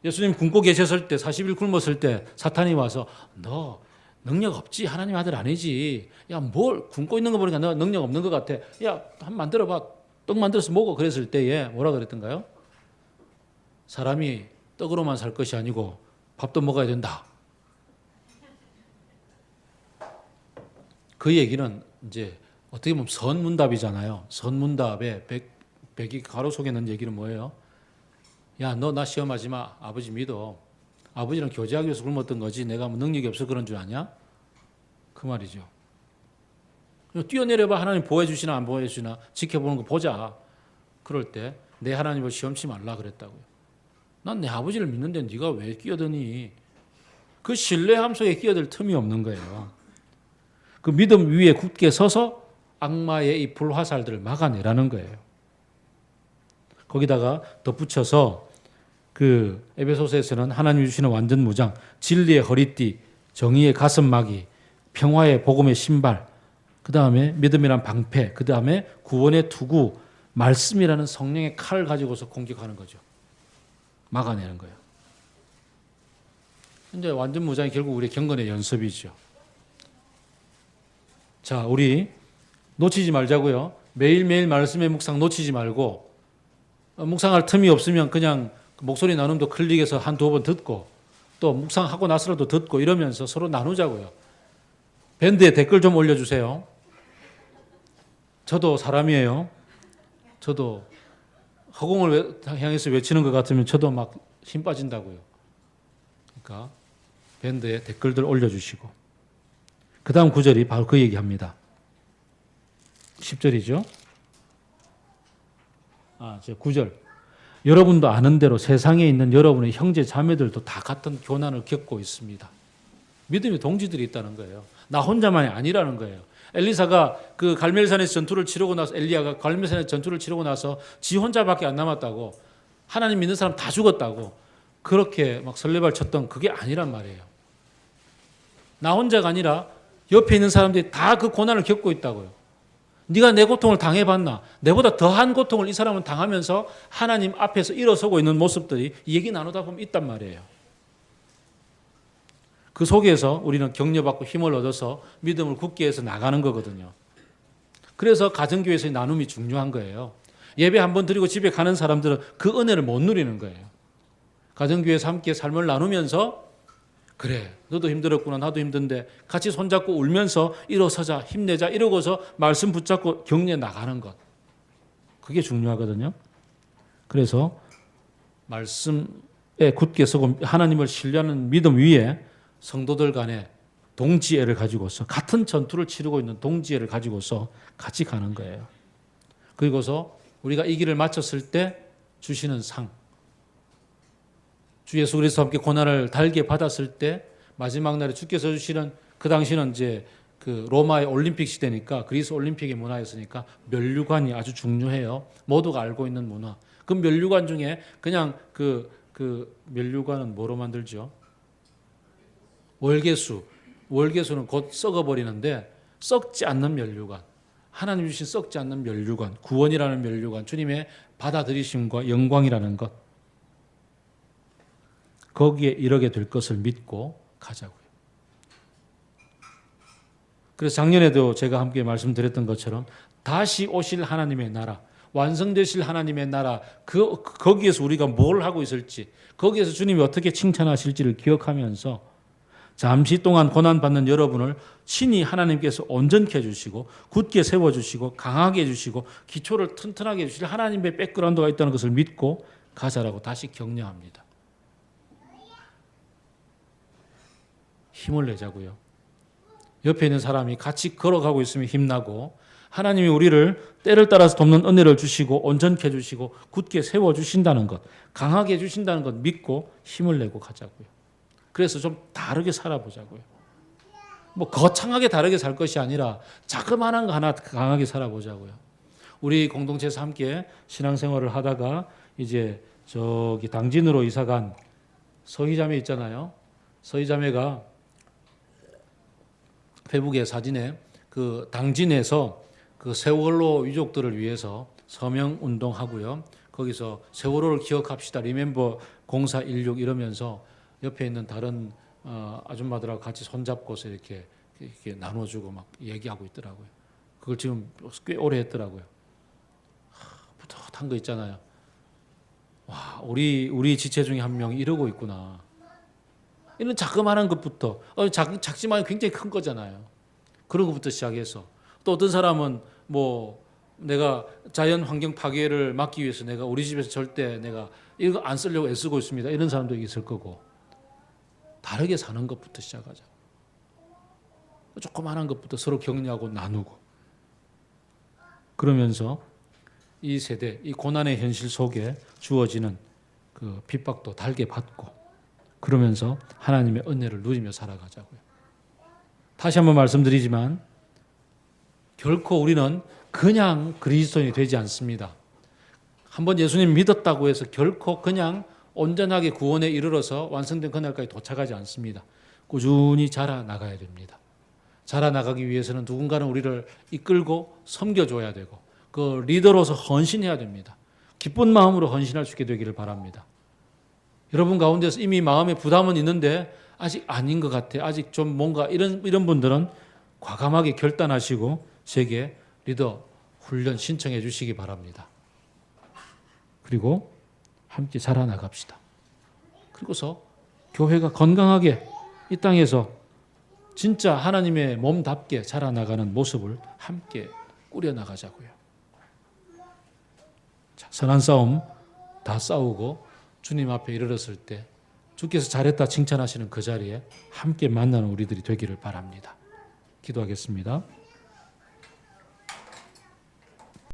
예수님 굶고 계셨을 때 40일 굶었을 때 사탄이 와서 너 능력 없지, 하나님 아들 아니지, 야 뭘 굶고 있는 거 보니까 너 능력 없는 것 같아, 야 한번 만들어봐, 떡 만들어서 먹어. 그랬을 때에 뭐라 그랬던가요? 사람이 떡으로만 살 것이 아니고 밥도 먹어야 된다. 그 얘기는 이제 어떻게 보면 선문답이잖아요. 선문답에 백이 가로 속에 넣은 얘기는 뭐예요? 야, 너 나 시험하지 마. 아버지 믿어. 아버지랑 교제하기 위해서 굶었던 거지 내가 뭐 능력이 없어 그런 줄 아냐? 그 말이죠. 뛰어내려봐. 하나님 보호해 주시나 안 보호해 주시나 지켜보는 거 보자. 그럴 때 내 하나님을 시험치 말라 그랬다고요. 난 내 아버지를 믿는데 네가 왜 끼어드니? 그 신뢰함 속에 끼어들 틈이 없는 거예요. 그 믿음 위에 굳게 서서 악마의 이 불화살들을 막아내라는 거예요. 거기다가 덧붙여서 그 에베소서에서는 하나님 주시는 완전 무장, 진리의 허리띠, 정의의 가슴막이, 평화의 복음의 신발, 그 다음에 믿음이란 방패, 그 다음에 구원의 투구, 말씀이라는 성령의 칼을 가지고서 공격하는 거죠. 막아내는 거예요. 이제 완전 무장이 결국 우리의 경건의 연습이죠. 자, 우리 놓치지 말자고요. 매일매일 말씀의 묵상 놓치지 말고, 묵상할 틈이 없으면 그냥 목소리 나눔도 클릭해서 한두 번 듣고 또 묵상하고 나서라도 듣고 이러면서 서로 나누자고요. 밴드에 댓글 좀 올려주세요. 저도 사람이에요. 저도 허공을 향해서 외치는 것 같으면 저도 막 힘 빠진다고요. 그러니까 밴드에 댓글들 올려주시고, 그 다음 구절이 바로 그 얘기합니다. 10절이죠. 9절. 여러분도 아는 대로 세상에 있는 여러분의 형제 자매들도 다 같은 교난을 겪고 있습니다. 믿음의 동지들이 있다는 거예요. 나 혼자만이 아니라는 거예요. 엘리사가 그 갈멜산에서 전투를 치르고 나서, 엘리야가 갈멜산에서 전투를 치르고 나서 지 혼자밖에 안 남았다고, 하나님 믿는 사람 다 죽었다고 그렇게 막 설레발 쳤던 그게 아니란 말이에요. 나 혼자가 아니라 옆에 있는 사람들이 다 그 고난을 겪고 있다고요. 네가 내 고통을 당해봤나? 내보다 더한 고통을 이 사람은 당하면서 하나님 앞에서 일어서고 있는 모습들이 얘기 나누다 보면 있단 말이에요. 그 속에서 우리는 격려받고 힘을 얻어서 믿음을 굳게 해서 나가는 거거든요. 그래서 가정교회에서의 나눔이 중요한 거예요. 예배 한번 드리고 집에 가는 사람들은 그 은혜를 못 누리는 거예요. 가정교회에서 함께 삶을 나누면서 그래, 너도 힘들었구나, 나도 힘든데 같이 손잡고 울면서 일어서자, 힘내자 이러고서 말씀 붙잡고 격려 나가는 것, 그게 중요하거든요. 그래서 말씀에 굳게 서고 하나님을 신뢰하는 믿음 위에 성도들 간에 동지애를 가지고서, 같은 전투를 치르고 있는 동지애를 가지고서 같이 가는 거예요. 그리고서 우리가 이 길을 마쳤을 때 주시는 상, 주 예수 그리스도와 함께 고난을 달게 받았을 때 마지막 날에 주께서 주시는, 그 당시는 이제 그 로마의 올림픽 시대니까, 그리스 올림픽의 문화였으니까 면류관이 아주 중요해요. 모두가 알고 있는 문화. 그 면류관 중에 그냥 그 면류관은 뭐로 만들죠? 월계수는 곧 썩어버리는데 썩지 않는 면류관, 하나님 주신 썩지 않는 면류관, 구원이라는 면류관, 주님의 받아들이심과 영광이라는 것, 거기에 이르게 될 것을 믿고 가자고요. 그래서 작년에도 제가 함께 말씀드렸던 것처럼 다시 오실 하나님의 나라, 완성되실 하나님의 나라, 거기에서 우리가 뭘 하고 있을지, 거기에서 주님이 어떻게 칭찬하실지를 기억하면서 잠시 동안 고난받는 여러분을 친히 하나님께서 온전케 해주시고 굳게 세워주시고 강하게 해주시고 기초를 튼튼하게 해주실 하나님의 백그라운드가 있다는 것을 믿고 가자라고 다시 격려합니다. 힘을 내자고요. 옆에 있는 사람이 같이 걸어가고 있으면 힘나고, 하나님이 우리를 때를 따라서 돕는 은혜를 주시고 온전케 해주시고 굳게 세워주신다는 것, 강하게 해주신다는 것 믿고 힘을 내고 가자고요. 그래서 좀 다르게 살아보자고요. 뭐 거창하게 다르게 살 것이 아니라 자그마한 거 하나 강하게 살아보자고요. 우리 공동체에서 함께 신앙생활을 하다가 이제 저기 당진으로 이사간 서희자매 있잖아요. 서희자매가 페북의 사진에 그 당진에서 그 세월호 유족들을 위해서 서명 운동하고요. 거기서 세월호를 기억합시다. 리멤버 0416 이러면서 옆에 있는 다른 아줌마들하고 같이 손잡고서 이렇게 나눠주고 막 얘기하고 있더라고요. 그걸 지금 꽤 오래 했더라고요. 뿌듯한 거 있잖아요. 와, 우리 지체 중에 한 명이 이러고 있구나. 이런 자그마한 것부터 작지만 굉장히 큰 거잖아요. 그런 것부터 시작해서 또 어떤 사람은 뭐 내가 자연 환경 파괴를 막기 위해서 내가 우리 집에서 절대 내가 이거 안 쓰려고 애쓰고 있습니다. 이런 사람도 있을 거고 다르게 사는 것부터 시작하자. 조그마한 것부터 서로 격려하고 나누고 그러면서 이 세대, 이 고난의 현실 속에 주어지는 그 핍박도 달게 받고 그러면서 하나님의 은혜를 누리며 살아가자고요. 다시 한번 말씀드리지만 결코 우리는 그냥 그리스도인이 되지 않습니다. 한번 예수님 믿었다고 해서 결코 그냥 온전하게 구원에 이르러서 완성된 그날까지 도착하지 않습니다. 꾸준히 자라나가야 됩니다. 자라나가기 위해서는 누군가는 우리를 이끌고 섬겨줘야 되고 그 리더로서 헌신해야 됩니다. 기쁜 마음으로 헌신할 수 있게 되기를 바랍니다. 여러분 가운데서 이미 마음에 부담은 있는데 아직 아닌 것 같아. 아직 좀 뭔가 이런 분들은 과감하게 결단하시고 제게 리더 훈련 신청해 주시기 바랍니다. 그리고 함께 자라나갑시다. 그리고서 교회가 건강하게 이 땅에서 진짜 하나님의 몸답게 자라나가는 모습을 함께 꾸려나가자고요. 자, 선한 싸움 다 싸우고 주님 앞에 이르렀을 때 주께서 잘했다 칭찬하시는 그 자리에 함께 만나는 우리들이 되기를 바랍니다. 기도하겠습니다.